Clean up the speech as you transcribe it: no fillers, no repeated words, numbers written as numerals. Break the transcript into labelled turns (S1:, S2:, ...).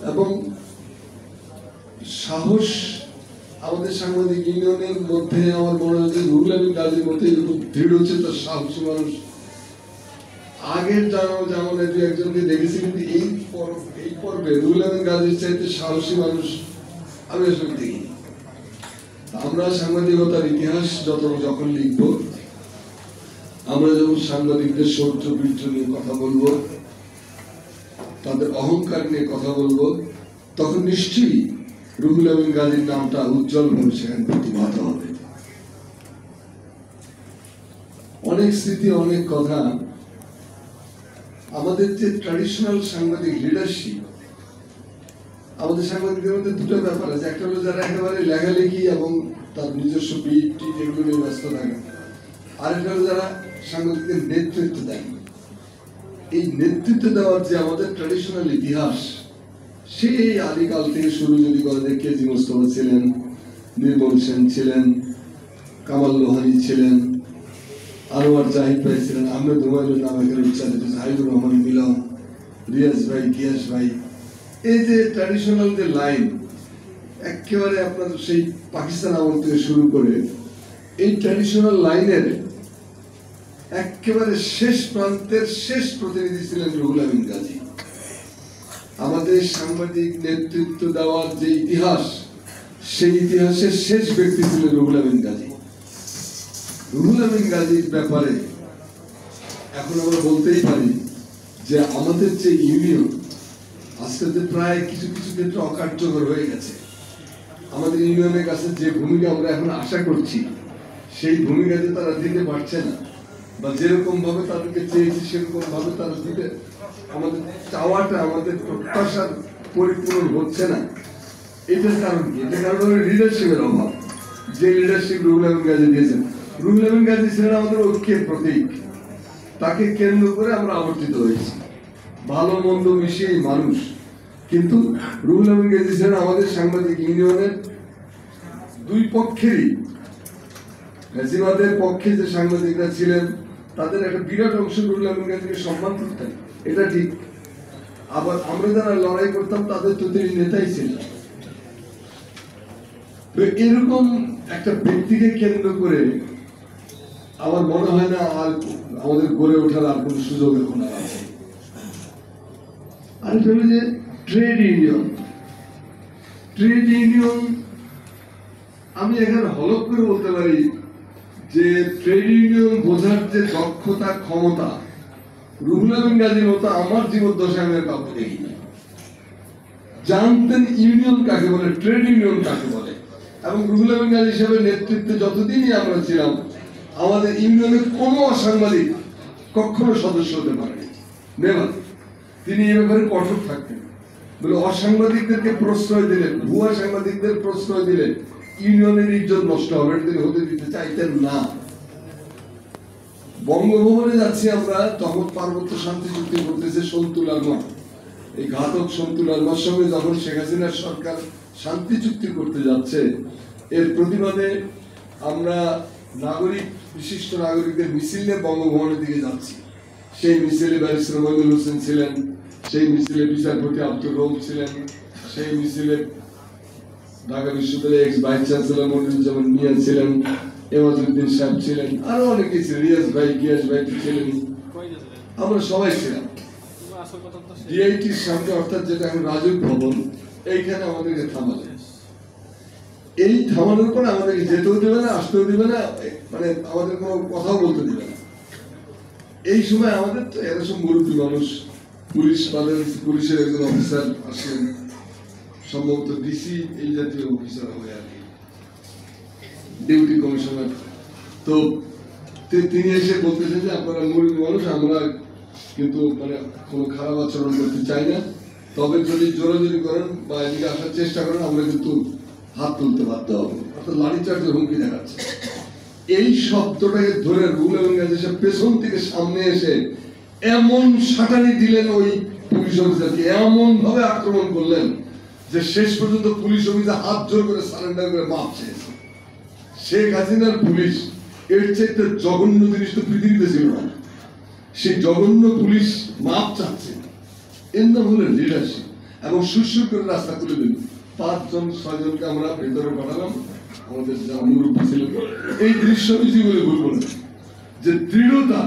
S1: এবং সাহস আমাদের সাংবাদিক ইউনিয়নের মধ্যে আমার মনে হয় যে রুহুল আমিন গাজীর মধ্যে এরকম দৃঢ়চেতা সাহসী মানুষ আগের জামানায় দু একজনকে দেখেছি, কিন্তু এই পর্বে রুহুল আমিন গাজীর চাইতে সাহসী মানুষ আমি আসলে দেখিনি। আমরা সাংবাদিকতার ইতিহাস যখন লিখবো, আমরা যখন সাংবাদিকদের শৌর্য বীর্য নিয়ে কথা বলবো, তাদের অহংকার নিয়ে কথা বলবো, তখন নিশ্চয়ই রুহুল আমিন গাজীর নামটা উজ্জ্বল ভাবে সেখানে প্রতিভাত হবে। অনেক স্মৃতি, অনেক কথা। আমাদের যে ট্র্যাডিশনাল সাংবাদিক লিডারশিপ, আমাদের সাংবাদিকদের মধ্যে দুটো ব্যাপার আছে। একটা হলো যারা একেবারে লেখালেখি এবং তার নিজস্ব পিট এগুলো নিয়ে ব্যস্ত থাকে, আরেকটা হলো যারা সাংবাদিকদের নেতৃত্ব দেয়। এই নেতৃত্ব দেওয়ার যে আমাদের ট্র্যাডিশনাল ইতিহাস, সেই আদিকাল থেকে শুরু যদি করে দেখে কেজি মোস্তফা ছিলেন, নির্মল সেন ছিলেন, কামাল লোহানী ছিলেন, আনোয়ার জাহিদ ভাই ছিলেন, আহমেদ হুমায়ুন নাম এখানে উচ্চারিত, জাহিদুর রহমান মিলন, রিয়াজ ভাই, গিয়াস ভাই, এই যে ট্র্যাডিশনাল যে লাইন একেবারে আপনার সেই পাকিস্তান আমল থেকে শুরু করে এই ট্র্যাডিশনাল লাইনের একেবারে শেষ প্রান্তের শেষ প্রতিনিধি ছিলেন রুহুল আমিন গাজী। আমাদের সাংবাদিক নেতৃত্ব দেওয়ার যে ইতিহাস, সেই ইতিহাসের শেষ ব্যক্তি ছিলেন রুহুল আমিন গাজী। রুহুল আমিন গাজীর ব্যাপারে এখন আমরা বলতেই পারি যে আমাদের যে ইউনিয়ন আজকে প্রায় কিছু কিছু ক্ষেত্রে অকার্যকর হয়ে গেছে। আমাদের ইউনিয়নের কাছে যে ভূমিকা আমরা এখন আশা করছি, সেই ভূমিকাতে তারা দিতে পারছে না, বা যেরকম ভাবে তাদেরকে চেয়েছি সেরকম ভাবে তারা দিতে, আমাদের চাওয়াটা, আমাদের প্রত্যাশার পরিপূরণ হচ্ছে না। এটার কারণ কি? এটার কারণ হলো লিডারশিপের অভাব। যে লিডারশিপ রুহুল আমিন গাজী দিয়েছেন, রুহুল আমিন গাজী ছিলেন আমাদের ঐক্যের প্রতীক। তাকে কেন্দ্র করে আমরা আবর্তিত হয়েছি, ভালো মন্দ মিশিয়ে মানুষ। কিন্তু রুহুল আমিন গাজী ছিলেন আমাদের সাংবাদিক ইউনিয়নের দুই পক্ষেরই, ফ্যাসিবাদের পক্ষে যে সাংবাদিকরা ছিলেন তাদের একটা বিরাট অংশ রুহুল আমিন গাজীকে সম্মান করতেন, এটা ঠিক। আবার আমরা যারা লড়াই করতাম তাদের তো তিনি নেতাই ছিলেন। তো এরকম একটা ব্যক্তিকে কেন্দ্র করে আমার মনে হয় না আর আমাদের গড়ে ওঠার আর কোন সুযোগ এখন আছে। আর এটা হলো যে ট্রেড ইউনিয়ন। ট্রেড ইউনিয়ন আমি এখানে হলফ করে বলতে পারি যে ট্রেড ইউনিয়ন বোঝার যে দক্ষতা, ক্ষমতা, রুহুল আমিন গাজীর মতো আমার জীবদ্দশায় আমি কাউকে দেখিনি। জানতেন ইউনিয়ন কাকে বলে, ট্রেড ইউনিয়ন কাকে বলে। এবং রুহুল আমিন গাজী হিসেবে নেতৃত্বে যতদিনই আমরা ছিলাম, আমাদের ইউনিয়নের কোনো অসাংবাদিক কখনো সদস্য হতে পারেনি, নেভার। তিনি এ ব্যাপারে কঠোর থাকতেন, বলে অসাংবাদিকদেরকে প্রশ্রয় দিলে, ভুয়া সাংবাদিকদের প্রশ্রয় দিলে ইউনিয়নের ইজ্জত নষ্ট হবে, তিনি হতে দিতে চাইতেন না। বঙ্গভবনে যাচ্ছি আমরা, তখন পার্বত্য শান্তি চুক্তি করতেছে সন্তুল আলমা, এই ঘাতক সন্তুল আলমার সঙ্গে যখন শেখ হাসিনার সরকার শান্তি চুক্তি করতে যাচ্ছে, এর প্রতিবাদে আমরা নাগরিক, বিশিষ্ট নাগরিকদের মিছিল নিয়ে বঙ্গভবনের দিকে যাচ্ছি। সেই মিছিলে ব্যারিস্টার মইনুল হোসেন ছিলেন, সেই মিছিলে বিচারপতি আব্দুর রউফ ছিলেন, সেই মিছিলে ঢাকা বিশ্ববিদ্যালয়ের এক্স ভাইস চ্যান্সেলর মনিরুজ্জামান মিয়া ছিলেন, এমাজউদ্দিন সাহেব ছিলেন, আরো অনেকে ছিলেন, রিয়াজ ভাই, গিয়াস ভাই ছিলেন, আমরা সবাই ছিলাম। ডিআইটির সামনে, অর্থাৎ যেটা এখন রাজুক ভবন, এইখানে আমাদেরকে থামালেন। এই থামানোর পর আমাদেরকে যেতেও দেবে না, আসতেও দেবে না, মানে আমাদের কোনো কথাও বলতে দেবে না। এই সময় আমাদের তো এরা সব মুরব্বী মানুষ, পুলিশের একজন অফিসার আসেন, সম্ভবত ডিসি এই জাতীয় অফিসার হবে আর কি, ডিউটি কমিশনার। তো তিনি এসে বলতেছেন যে আপনারা মুরব্বী মানুষ, আমরা কিন্তু মানে কোনো খারাপ আচরণ করতে চাই না, তবে যদি জোরাজোরি করেন বা এদিকে আসার চেষ্টা করেন আমরা কিন্তু হাত তুলতে বাধ্য হবে, অর্থাৎ লাঠিচার্জের হুমকি দেখাচ্ছে। এই শব্দটাকে ধরে রুহুল আমিন গাজী পেছন থেকে সামনে এসে এমন সাটানি দিলেন ওই পুলিশ অফিসারকে, এমন ভাবে আক্রমণ করলেন যে শেষ পর্যন্ত পুলিশ অফিসার হাত জোর করে সারেন্ডার করে মাপ চেয়েছে। শেখ হাসিনার পুলিশ এর চাইতে জঘন্য জিনিস তো পৃথিবীতে ছিল না। সেই জঘন্য পুলিশ মাপ চাচ্ছে, এর নাম হলো লিডারশিপ। এবং সুরসুর করে রাস্তা খুলে দিল। 5 জন 6 জনকে আমরা ভেতরে পাঠালাম, আমাদের যারা মুরব্বী ছিলেন। এই দৃশ্য আমি জীবনে ভুলব না, যে দৃঢ়তা